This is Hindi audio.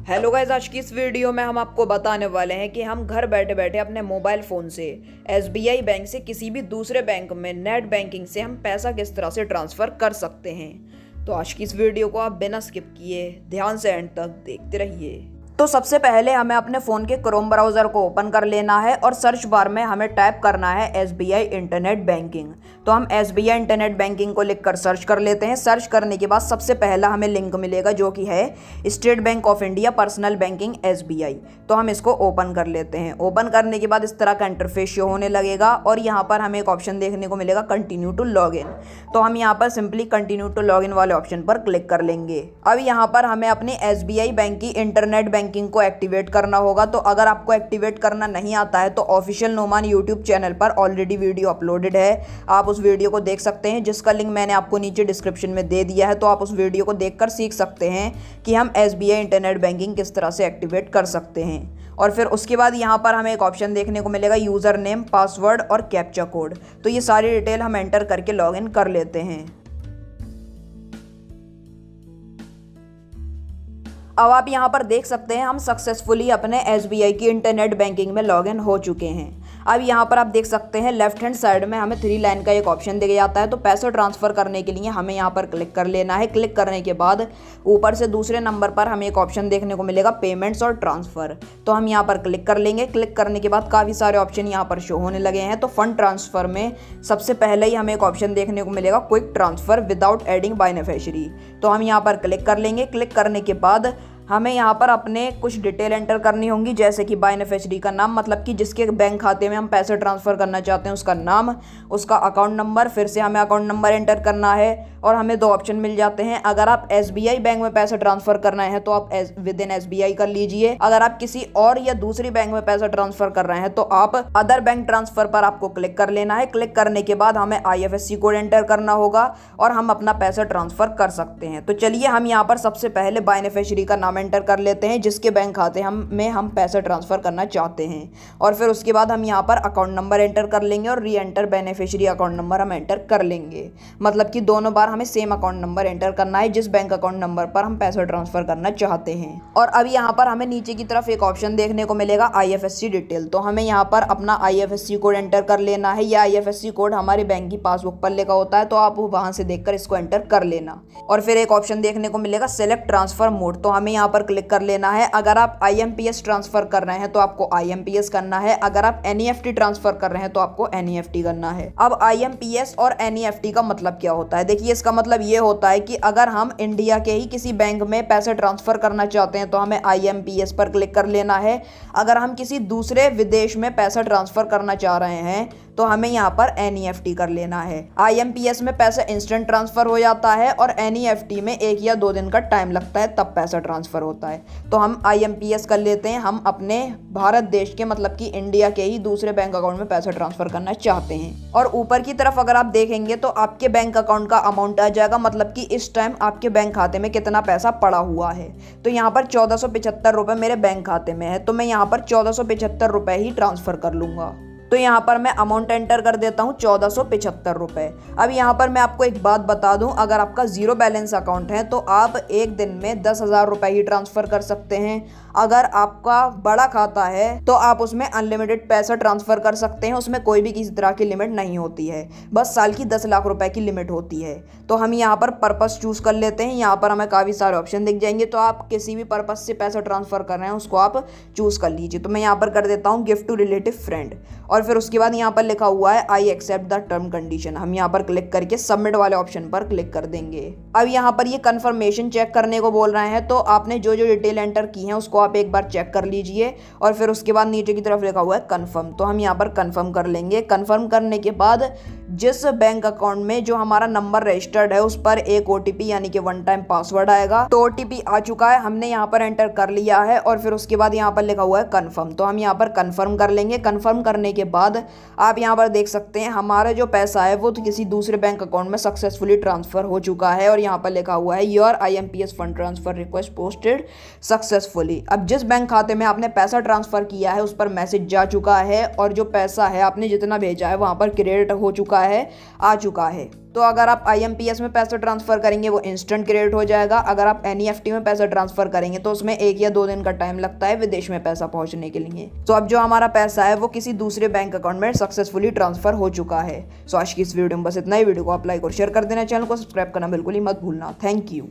हेलो गाइस, आज की इस वीडियो में हम आपको बताने वाले हैं कि हम घर बैठे बैठे अपने मोबाइल फ़ोन से SBI बैंक से किसी भी दूसरे बैंक में नेट बैंकिंग से हम पैसा किस तरह से ट्रांसफ़र कर सकते हैं। तो आज की इस वीडियो को आप बिना स्किप किए ध्यान से एंड तक देखते रहिए। तो सबसे पहले हमें अपने फ़ोन के क्रोम ब्राउज़र को ओपन कर लेना है और सर्च बार में हमें टाइप करना है SBI इंटरनेट बैंकिंग। तो हम SBI इंटरनेट बैंकिंग को लिखकर सर्च कर लेते हैं। सर्च करने के बाद सबसे पहला हमें लिंक मिलेगा जो कि है state bank of India personal banking SBI। तो हम इसको ओपन कर लेते हैं। ओपन करने के बाद इस तरह का इंटरफेस शो होने लगेगा और यहाँ पर हमें एक ऑप्शन देखने को मिलेगा कंटिन्यू टू लॉग इन। तो हम यहाँ पर simply continue to log in वाले ऑप्शन पर क्लिक कर लेंगे। अब यहाँ पर हमें अपनी SBI बैंक की इंटरनेट बैंकिंग को एक्टिवेट करना होगा। तो अगर आपको एक्टिवेट करना नहीं आता है तो ऑफिशियल नोमान यूट्यूब चैनल पर ऑलरेडी वीडियो अपलोडेड है, आप उस वीडियो को देख सकते हैं, जिसका लिंक मैंने आपको नीचे डिस्क्रिप्शन में दे दिया है। तो आप उस वीडियो को देखकर सीख सकते हैं कि हम SBI इंटरनेट बैंकिंग किस तरह से एक्टिवेट कर सकते हैं। और फिर उसके बाद यहाँ पर हमें एक ऑप्शन देखने को मिलेगा यूज़र नेम, पासवर्ड और कैप्चा कोड। तो ये सारी डिटेल हम एंटर करके लॉग इन कर लेते हैं। अब आप यहाँ पर देख सकते हैं हम सक्सेसफुली अपने SBI की इंटरनेट बैंकिंग में लॉगिन हो चुके हैं। अब यहाँ पर आप देख सकते हैं लेफ्ट हैंड साइड में हमें 3 लाइन का एक ऑप्शन दिया जाता है। तो पैसे ट्रांसफ़र करने के लिए हमें यहाँ पर क्लिक कर लेना है। क्लिक करने के बाद ऊपर से दूसरे नंबर पर हमें एक ऑप्शन देखने को मिलेगा पेमेंट्स और ट्रांसफ़र। तो हम यहाँ पर क्लिक कर लेंगे। क्लिक करने के बाद काफ़ी सारे ऑप्शन यहाँ पर शो होने लगे हैं। तो फंड ट्रांसफ़र में सबसे पहले ही हमें एक ऑप्शन देखने को मिलेगा quick transfer without adding beneficiary. तो हम यहाँ पर क्लिक कर लेंगे। क्लिक करने के बाद हमें यहाँ पर अपने कुछ डिटेल एंटर करनी होंगी, जैसे कि बेनिफिशियरी का नाम, मतलब कि जिसके बैंक खाते में हम पैसे ट्रांसफ़र करना चाहते हैं उसका नाम, उसका अकाउंट नंबर, फिर से हमें अकाउंट नंबर एंटर करना है। और हमें 2 ऑप्शन मिल जाते हैं। अगर आप SBI बैंक में पैसे ट्रांसफ़र करना है तो आप विद इन SBI कर लीजिए। अगर आप किसी और या दूसरी बैंक में पैसा ट्रांसफ़र कर रहे हैं तो आप अदर बैंक ट्रांसफ़र पर आपको क्लिक कर लेना है। क्लिक करने के बाद हमें IFSC कोड एंटर करना होगा और हम अपना पैसा ट्रांसफ़र कर सकते हैं। तो चलिए हम यहाँ पर सबसे पहले बेनिफिशियरी का नाम एंटर कर लेते हैं जिसके बैंक खाते हम पैसा ट्रांसफ़र करना चाहते हैं। और फिर उसके बाद हम यहाँ पर अकाउंट नंबर एंटर कर लेंगे और री एंटर बेनिफिशियरी अकाउंट नंबर हम एंटर कर लेंगे। मतलब कि दोनों बार हमें सेम अकाउंट नंबर एंटर करना है जिस बैंक अकाउंट नंबर पर हम पैसा ट्रांसफ़र करना चाहते हैं। और अब यहाँ पर हमें नीचे की तरफ एक ऑप्शन देखने को मिलेगा IFSC डिटेल। तो हमें यहाँ पर अपना IFSC कोड एंटर कर लेना है। यह IFSC कोड हमारे बैंक की पासबुक पर लिखा होता है, तो आप वहाँ से देखकर इसको एंटर कर लेना। और फिर एक ऑप्शन देखने को मिलेगा सेलेक्ट ट्रांसफ़र मोड। तो हमें यहाँ पर क्लिक कर लेना है। अगर आप IMPS ट्रांसफ़र कर रहे हैं तो आपको IMPS करना है। अगर आप NEFT ट्रांसफ़र कर रहे हैं तो आपको NEFT करना है। अब IMPS और NEFT का मतलब क्या होता है? देखिए, इसका मतलब ये होता है कि अगर हम इंडिया के ही किसी बैंक में पैसे ट्रांसफ़र करना चाहते हैं तो हमें IMPS पर क्लिक कर लेना है। अगर हम किसी दूसरे विदेश में पैसा ट्रांसफ़र करना चाह रहे हैं तो हमें यहाँ पर NEFT कर लेना है। IMPS में पैसा इंस्टेंट ट्रांसफ़र हो जाता है और NEFT में 1 या 2 दिन का टाइम लगता है, तब पैसा ट्रांसफ़र होता है। तो हम IMPS कर लेते हैं। हम अपने भारत देश के, मतलब कि इंडिया के ही दूसरे बैंक अकाउंट में पैसा ट्रांसफ़र करना चाहते हैं। और ऊपर की तरफ अगर आप देखेंगे तो आपके बैंक अकाउंट का अमाउंट आ जाएगा, मतलब कि इस टाइम आपके बैंक खाते में कितना पैसा पड़ा हुआ है। तो यहाँ पर 1475 रुपये मेरे बैंक खाते में है, तो मैं यहाँ पर 1475 रुपये ही ट्रांसफ़र कर लूँगा। तो यहाँ पर मैं अमाउंट एंटर कर देता हूँ 1475 रुपये। अब यहाँ पर मैं आपको एक बात बता दूँ, अगर आपका ज़ीरो बैलेंस अकाउंट है तो आप एक दिन में 10,000 रुपये ही ट्रांसफ़र कर सकते हैं। अगर आपका बड़ा खाता है तो आप उसमें अनलिमिटेड पैसा ट्रांसफ़र कर सकते हैं। उसमें कोई भी किसी तरह की लिमिट नहीं होती है, बस साल की 10 लाख रुपए की लिमिट होती है। तो हम यहाँ पर पर्पस चूज़ कर लेते हैं। यहाँ पर हमें काफ़ी सारे ऑप्शन दिख जाएंगे, तो आप किसी भी पर्पस से पैसा ट्रांसफ़र कर रहे हैं उसको आप चूज़ कर लीजिए। तो मैं यहाँ पर कर देता हूँ गिफ्ट टू रिलेटिव फ्रेंड। और फिर उसके बाद यहाँ पर लिखा हुआ है I accept the term condition. हम यहाँ पर क्लिक करके सबमिट वाले ऑप्शन पर क्लिक कर देंगे। अब यहाँ पर ये कन्फर्मेशन चेक करने को बोल रहे हैं, तो आपने जो जो डिटेल एंटर की है उसको आप एक बार चेक कर लीजिए। और फिर उसके बाद नीचे की तरफ लिखा हुआ है कन्फर्म, तो हम यहाँ पर कन्फर्म कर लेंगे। कन्फर्म करने के बाद जिस बैंक अकाउंट में जो हमारा नंबर रजिस्टर्ड है उस पर एक OTP यानी कि 1 टाइम पासवर्ड आएगा। तो OTP आ चुका है, हमने यहाँ पर एंटर कर लिया है। और फिर उसके बाद यहाँ पर लिखा हुआ है कन्फर्म, तो हम यहाँ पर कन्फर्म कर लेंगे। कन्फर्म करने के बाद आप यहाँ पर देख सकते हैं हमारा जो पैसा है वो तो किसी दूसरे बैंक अकाउंट में सक्सेसफुली ट्रांसफ़र हो चुका है। और यहाँ पर लिखा हुआ है your IMPS fund transfer request posted successfully. अब जिस बैंक खाते में आपने पैसा ट्रांसफ़र किया है उस पर मैसेज जा चुका है और जो पैसा है आपने जितना भेजा है वहाँ पर क्रेडिट हो चुका है, आ चुका है। तो अगर आप IMPS में पैसा ट्रांसफ़र करेंगे वो इंस्टेंट क्रेडिट हो जाएगा। अगर आप NEFT में पैसा ट्रांसफ़र करेंगे तो उसमें 1 या 2 दिन का टाइम लगता है विदेश में पैसा पहुंचने के लिए। तो अब जो हमारा पैसा है वो किसी दूसरे बैंक अकाउंट में सक्सेसफुली ट्रांसफ़र हो चुका है। सो आज की इस वीडियो में बस इतना ही। वीडियो को आप लाइक और शेयर कर देना, चैनल को सब्सक्राइब करना बिल्कुल ही मत भूलना। Thank you.